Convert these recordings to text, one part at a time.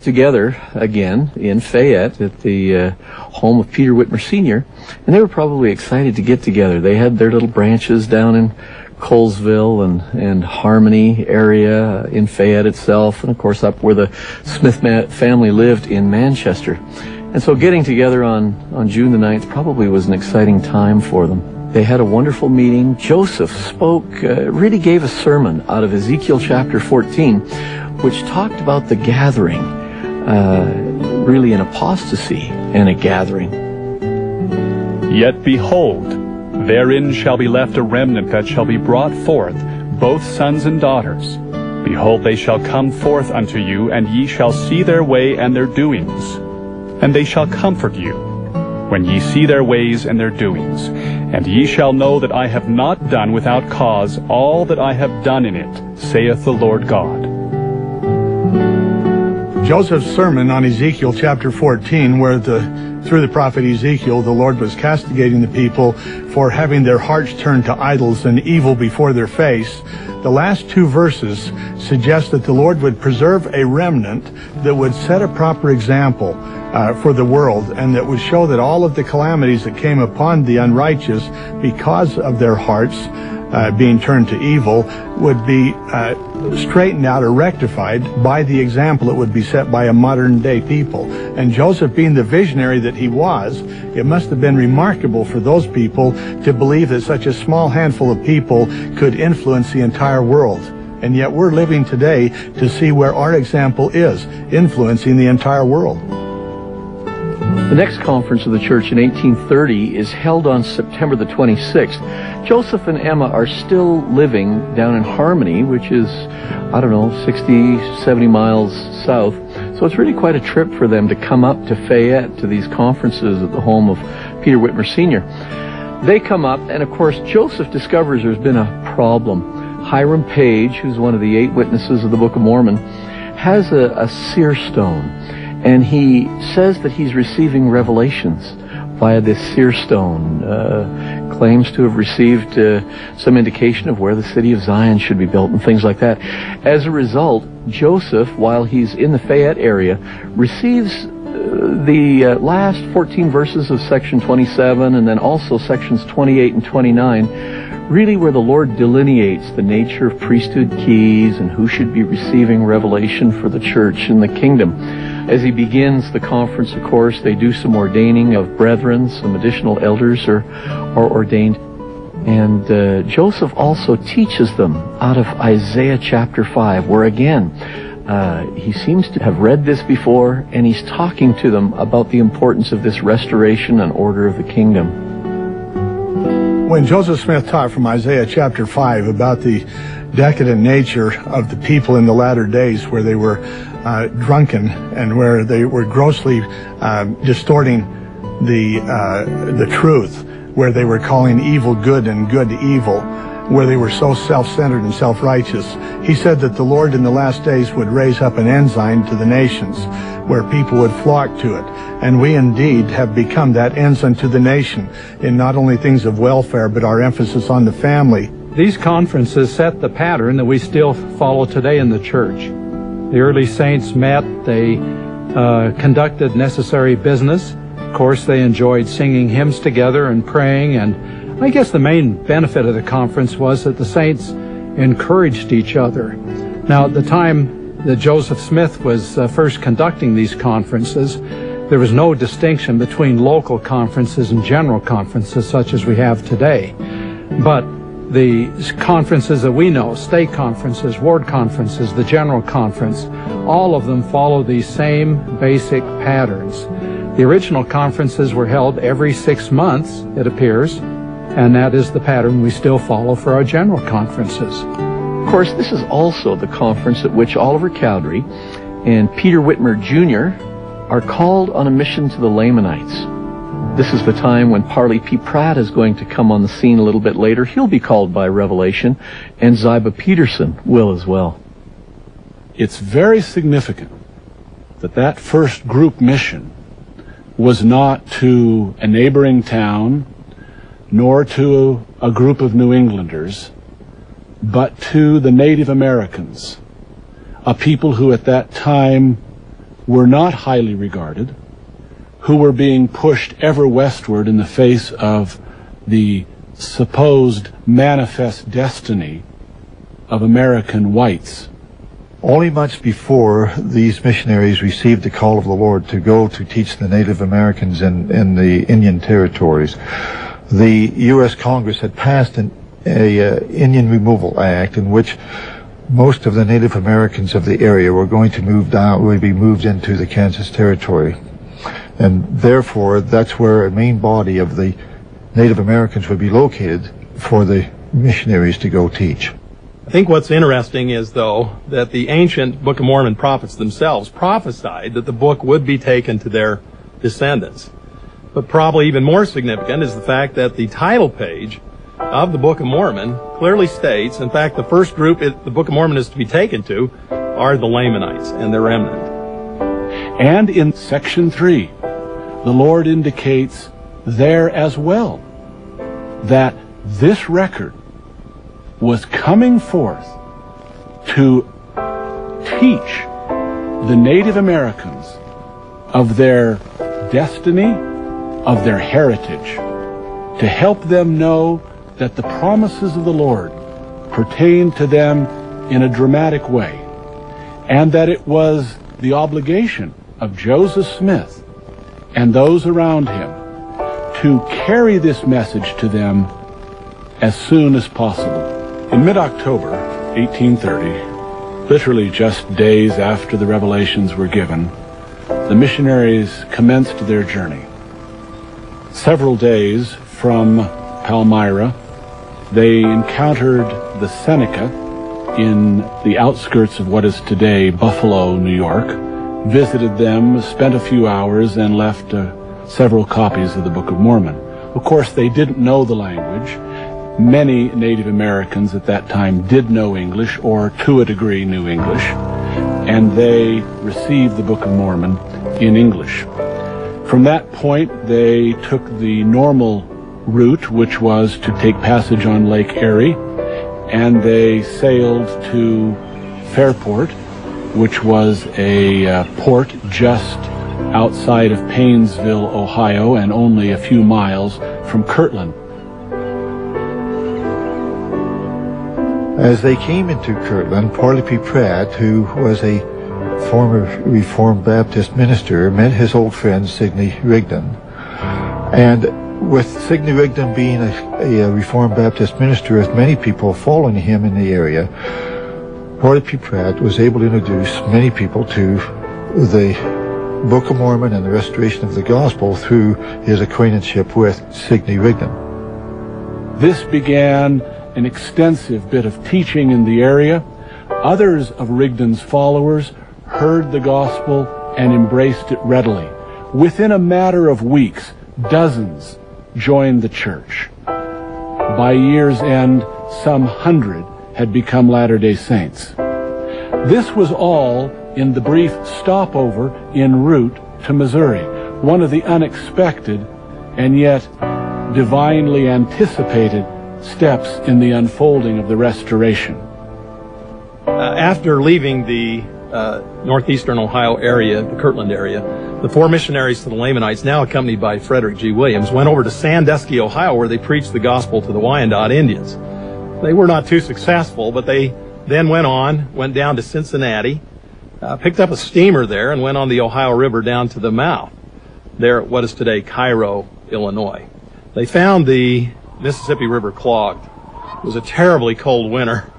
together again in Fayette at the home of Peter Whitmer Sr., and they were probably excited to get together. They had their little branches down in Colesville and Harmony area in Fayette itself, and of course up where the Smith family lived in Manchester. And so getting together on June the 9th probably was an exciting time for them. They had a wonderful meeting. Joseph spoke, really gave a sermon out of Ezekiel chapter 14, which talked about the gathering, really an apostasy and a gathering. Yet behold, therein shall be left a remnant that shall be brought forth, both sons and daughters. Behold, they shall come forth unto you, and ye shall see their way and their doings. And they shall comfort you, when ye see their ways and their doings. And ye shall know that I have not done without cause all that I have done in it, saith the Lord God. Joseph's sermon on Ezekiel chapter 14, where through the prophet Ezekiel, the Lord was castigating the people for having their hearts turned to idols and evil before their face. The last two verses suggest that the Lord would preserve a remnant that would set a proper example for the world, and that would show that all of the calamities that came upon the unrighteous because of their hearts being turned to evil would be straightened out or rectified by the example that would be set by a modern day people. And Joseph, being the visionary that he was, it must have been remarkable for those people to believe that such a small handful of people could influence the entire world. And yet we're living today to see where our example is influencing the entire world. The next conference of the church in 1830 is held on September the 26th. Joseph and Emma are still living down in Harmony, which is, 60, 70 miles south. So it's really quite a trip for them to come up to Fayette to these conferences at the home of Peter Whitmer Sr. They come up, and of course Joseph discovers there's been a problem. Hyrum Page, who's one of the 8 witnesses of the Book of Mormon, has a seer stone. And he says that he's receiving revelations via this seer stone, claims to have received some indication of where the city of Zion should be built and things like that. As a result, Joseph, while he's in the Fayette area, receives the last 14 verses of section 27 and then also sections 28 and 29, really where the Lord delineates the nature of priesthood keys and who should be receiving revelation for the church and the kingdom. As he begins the conference, of course, they do some ordaining of brethren. Some additional elders are ordained. And Joseph also teaches them out of Isaiah chapter 5, where again, he seems to have read this before, and he's talking to them about the importance of this restoration and order of the kingdom. When Joseph Smith taught from Isaiah chapter 5 about the decadent nature of the people in the latter days, where they were drunken and where they were grossly distorting the truth, where they were calling evil good and good evil, where they were so self-centered and self-righteous, he said that the Lord in the last days would raise up an ensign to the nations where people would flock to it. And we indeed have become that ensign to the nation in not only things of welfare, but our emphasis on the family. These conferences set the pattern that we still follow today in the church. The early saints met, they conducted necessary business. Of course, they enjoyed singing hymns together and praying, and I guess the main benefit of the conference was that the saints encouraged each other. Now, at the time that Joseph Smith was first conducting these conferences, there was no distinction between local conferences and general conferences such as we have today. But the conferences that we know, state conferences, ward conferences, the general conference, all of them follow these same basic patterns. The original conferences were held every 6 months, it appears, and that is the pattern we still follow for our general conferences. Of course, this is also the conference at which Oliver Cowdery and Peter Whitmer Jr. are called on a mission to the Lamanites. This is the time when Parley P. Pratt is going to come on the scene a little bit later. He'll be called by revelation, and Ziba Peterson will as well. It's very significant that that first group mission was not to a neighboring town, nor to a group of New Englanders, but to the Native Americans, a people who at that time were not highly regarded, who were being pushed ever westward in the face of the supposed manifest destiny of American whites. Only months before these missionaries received the call of the Lord to go to teach the Native Americans in the Indian territories, the U.S. Congress had passed an Indian Removal Act in which most of the Native Americans of the area were going to would be moved into the Kansas Territory. And therefore, that's where a main body of the Native Americans would be located for the missionaries to go teach. I think what's interesting is, though, that the ancient Book of Mormon prophets themselves prophesied that the book would be taken to their descendants. But probably even more significant is the fact that the title page of the Book of Mormon clearly states, in fact, the first group the Book of Mormon is to be taken to are the Lamanites and their remnant. And in section 3, the Lord indicates there as well that this record was coming forth to teach the Native Americans of their destiny, of their heritage, to help them know that the promises of the Lord pertain to them in a dramatic way, and that it was the obligation of Joseph Smith and those around him to carry this message to them as soon as possible. In mid-October 1830, literally just days after the revelations were given, the missionaries commenced their journey. Several days from Palmyra, they encountered the Seneca in the outskirts of what is today Buffalo, New York, visited them, spent a few hours, and left several copies of the Book of Mormon. Of course, they didn't know the language. Many Native Americans at that time did know English, or to a degree knew English, and they received the Book of Mormon in English. From that point, they took the normal route, which was to take passage on Lake Erie, and they sailed to Fairport, which was a port just outside of Paynesville, Ohio, and only a few miles from Kirtland. As they came into Kirtland, Parley P. Pratt, who was a former Reformed Baptist minister, met his old friend Sidney Rigdon. And with Sidney Rigdon being a Reformed Baptist minister, with many people following him in the area, Parley P. Pratt was able to introduce many people to the Book of Mormon and the restoration of the gospel through his acquaintanceship with Sidney Rigdon. This began an extensive bit of teaching in the area. Others of Rigdon's followers heard the gospel and embraced it readily. Within a matter of weeks, dozens joined the church. By year's end, some 100 had become Latter-day Saints. This was all in the brief stopover en route to Missouri, one of the unexpected and yet divinely anticipated steps in the unfolding of the restoration. After leaving the northeastern Ohio area, the Kirtland area, the four missionaries to the Lamanites, now accompanied by Frederick G. Williams, went over to Sandusky, Ohio, where they preached the gospel to the Wyandot Indians. They were not too successful, but they then went down to Cincinnati, picked up a steamer there, and went on the Ohio River down to the mouth, there at what is today Cairo, Illinois. They found the Mississippi River clogged. It was a terribly cold winter,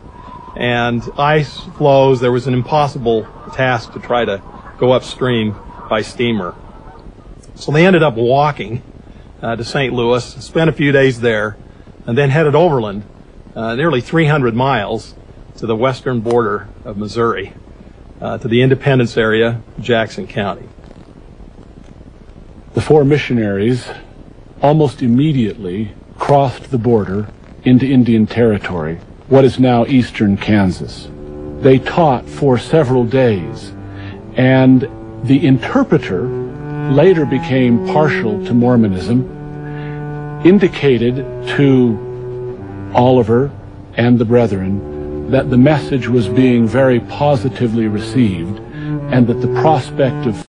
and ice flows. There was an impossible task to try to go upstream by steamer. So they ended up walking to St. Louis, spent a few days there, and then headed overland, nearly 300 miles to the western border of Missouri, to the Independence area, Jackson County. The four missionaries almost immediately crossed the border into Indian Territory, what is now eastern Kansas. They taught for several days, and the interpreter later became partial to Mormonism, indicated to Oliver and the brethren that the message was being very positively received, and that the prospect of